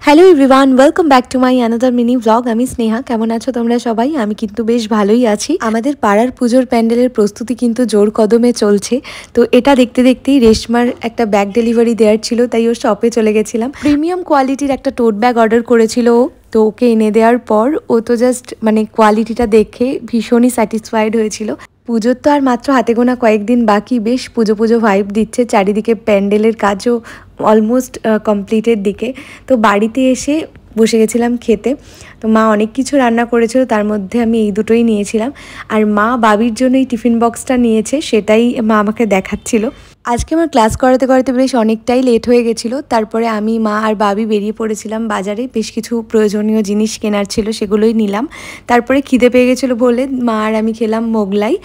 Hello everyone, welcome back to my another mini blog. আমি স্নেহা। কেমন আছো তোমরা সবাই? আমি কিন্তু বেশ ভালোই আছি। আমাদের পাড়ার পুজোর প্যান্ডেলের প্রস্তুতি কিন্তু জোর কদমে চলছে। তো এটা দেখতে দেখতেই রেশমার একটা ব্যাগ ডেলিভারি দেওয়ার ছিল, তাই ওর শপে চলে গেছিলাম। প্রিমিয়াম কোয়ালিটির একটা টোট ব্যাগ অর্ডার করেছিল ও। তো ওকে এনে দেওয়ার পর ও তো জাস্ট কোয়ালিটিটা দেখে ভীষণই স্যাটিসফাইড হয়েছিল। পুজোর তো আর মাত্র হাতে গোনা কয়েকদিন বাকি, বেশ পুজো পুজো ভাইব দিচ্ছে। চারিদিকে প্যান্ডেলের কাজও অলমোস্ট কমপ্লিটের দিকে। তো বাড়িতে এসে বসে গেছিলাম খেতে। তো মা অনেক কিছু রান্না করেছিল, তার মধ্যে আমি এই দুটোই নিয়েছিলাম। আর মা বাবির জন্য এই টিফিন বক্সটা নিয়েছে, সেটাই মা আমাকে দেখাচ্ছিল। আজকে আমার ক্লাস করাতে করাতে বেশ অনেকটাই লেট হয়ে গেছিলো। তারপরে আমি, মা আর বাবি বেরিয়ে পড়েছিলাম বাজারে। বেশ কিছু প্রয়োজনীয় জিনিস কেনার ছিল, সেগুলোই নিলাম। তারপরে খিদে পেয়ে গেছিলো বলে মা আর আমি খেলাম মোগলাই।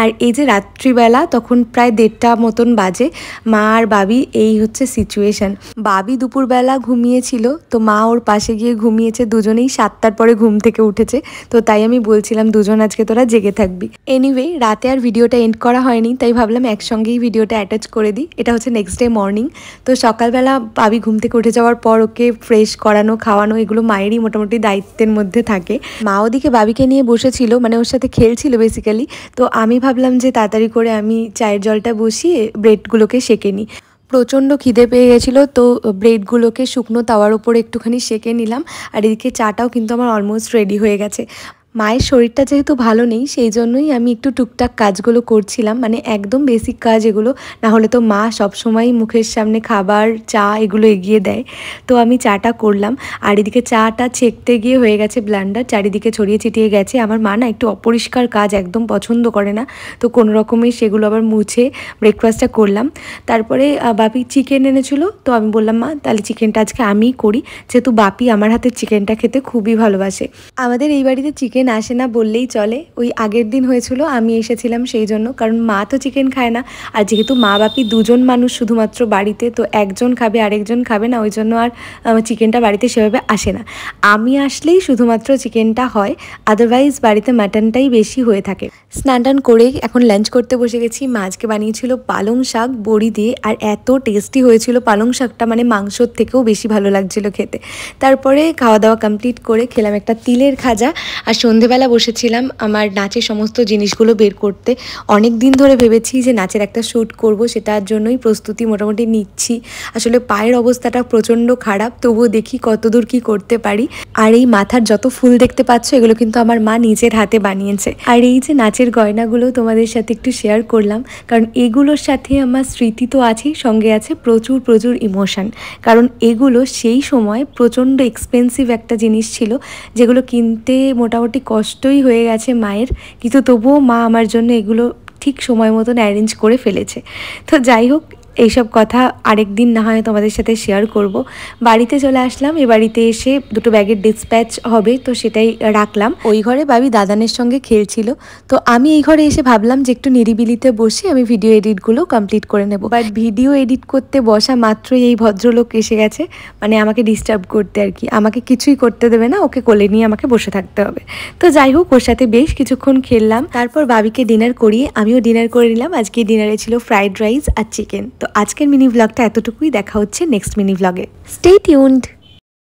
আর এই যে রাত্রিবেলা তখন প্রায় 1:30 মতন বাজে, মা আর বাবি এই হচ্ছে সিচুয়েশান। বাবি দুপুরবেলা ঘুমিয়েছিল, তো মা ওর পাশে গিয়ে ঘুমিয়েছে। দুজনেই 7টার পরে ঘুম থেকে উঠেছে। তো তাই আমি বলছিলাম দুজন আজকে তোরা জেগে থাকবি। এনিওয়ে, রাতে আর ভিডিওটা এন্ড করা হয়নি, তাই ভাবলাম একসঙ্গেই ভিডিওটা অ্যাটাচ করে দিই। এটা হচ্ছে নেক্সট ডে মর্নিং। তো সকালবেলা বাবি ঘুম থেকে উঠে যাওয়ার পর ওকে ফ্রেশ করানো, খাওয়ানো, এগুলো মায়েরই মোটামুটি দায়িত্বের মধ্যে থাকে। মা ওদিকে বাবিকে নিয়ে বসেছিল, ওর সাথে খেলছিল বেসিক্যালি। তো আমি ভাবলাম যে তাড়াতাড়ি করে আমি চায়ের জলটা বসিয়ে ব্রেডগুলোকে সেঁকে নিই। প্রচণ্ড খিদে পেয়ে গেছিলো, তো ব্রেডগুলোকে শুকনো তাওয়ার উপরে একটুখানি সেঁকে নিলাম। আর এদিকে চাটাও কিন্তু আমার অলমোস্ট রেডি হয়ে গেছে। মায়ের শরীরটা যেহেতু ভালো নেই, সেই জন্যই আমি একটু টুকটাক কাজগুলো করছিলাম, একদম বেসিক কাজ এগুলো। না হলে তো মা সবসময়ই মুখের সামনে খাবার, চা এগুলো এগিয়ে দেয়। তো আমি চাটা করলাম। আর এদিকে চাটা ছেঁকতে গিয়ে হয়ে গেছে ব্লান্ডার, চারিদিকে ছড়িয়ে ছিটিয়ে গেছে। আমার মা না একটু অপরিষ্কার কাজ একদম পছন্দ করে না, তো কোনো রকমের সেগুলো আবার মুছে ব্রেকফাস্টটা করলাম। তারপরে বাপি চিকেন এনেছিল, তো আমি বললাম মা তাহলে চিকেনটা আজকে আমিই করি, যেহেতু বাপি আমার হাতের চিকেনটা খেতে খুবই ভালোবাসে। আমাদের এই বাড়িতে চিকেন আসে না বললেই চলে। ওই আগের দিন হয়েছিল, আমি এসেছিলাম সেই জন্য, কারণ মা তো চিকেন খায় না। আর যেহেতু মা বাপি দুজন মানুষ শুধুমাত্র বাড়িতে, তো একজন খাবে আরেকজন খাবে না, ওই জন্য আর চিকেনটা বাড়িতে সেভাবে আসে না। আমি আসলেই শুধুমাত্র চিকেনটা হয়, আদারওয়াইজ বাড়িতে মাটনটাই বেশি হয়ে থাকে। স্নান টান করে এখন লাঞ্চ করতে বসে গেছি। মা আজকে বানিয়েছিল পালং শাক বড়ি দিয়ে, আর এত টেস্টি হয়েছিল পালং শাকটা, মাংসর থেকেও বেশি ভালো লাগছিল খেতে। তারপরে খাওয়া দাওয়া কমপ্লিট করে খেলাম একটা তিলের খাজা। আর সন্ধেবেলা বসেছিলাম আমার নাচের সমস্ত জিনিসগুলো বের করতে। অনেক দিন ধরে ভেবেছি যে নাচের একটা শ্যুট করব, সেটার জন্যই প্রস্তুতি মোটামুটি নিচ্ছি। আসলে পায়ের অবস্থাটা প্রচণ্ড খারাপ, তবুও দেখি কতদূর কি করতে পারি। আর এই মাথার যত ফুল দেখতে পাচ্ছ, এগুলো কিন্তু আমার মা নিজের হাতে বানিয়েছে। আর এই যে নাচের গয়নাগুলো তোমাদের সাথে একটু শেয়ার করলাম, কারণ এগুলোর সাথে আমার স্মৃতি তো আছেই, সঙ্গে আছে প্রচুর প্রচুর ইমোশন। কারণ এগুলো সেই সময় প্রচণ্ড এক্সপেন্সিভ একটা জিনিস ছিল, যেগুলো কিনতে মোটামুটি কষ্টই হয়ে গেছে মায়ের, কিন্তু তবুও মা আমার জন্য এগুলো ঠিক সময় মতন অ্যারেঞ্জ করে ফেলেছে। তো যাই হোক, এইসব কথা আরেক দিন না হয় তোমাদের সাথে শেয়ার করব। বাড়িতে চলে আসলাম। এ বাড়িতে এসে দুটো ব্যাগের ডিসপ্যাচ হবে, তো সেটাই রাখলাম। ওই ঘরে বাবি দাদানের সঙ্গে খেলছিল, তো আমি এই ঘরে এসে ভাবলাম যে একটু নিরিবিলিতে বসে আমি ভিডিও এডিটগুলো কমপ্লিট করে নেব। বাট ভিডিও এডিট করতে বসা মাত্রই এই ভদ্রলোক এসে গেছে, আমাকে ডিস্টার্ব করতে আর কি। আমাকে কিছুই করতে দেবে না, ওকে কোলে নিয়ে আমাকে বসে থাকতে হবে। তো যাই হোক, ওর সাথে বেশ কিছুক্ষণ খেললাম। তারপর বাবিকে ডিনার করিয়ে আমিও ডিনার করে নিলাম। আজকে ডিনারে ছিল ফ্রাইড রাইস আর চিকেন। তো আজকের মিনি ব্লগটা এতটুকুই। দেখা হচ্ছে নেক্সট মিনি ব্লগে। Stay tuned.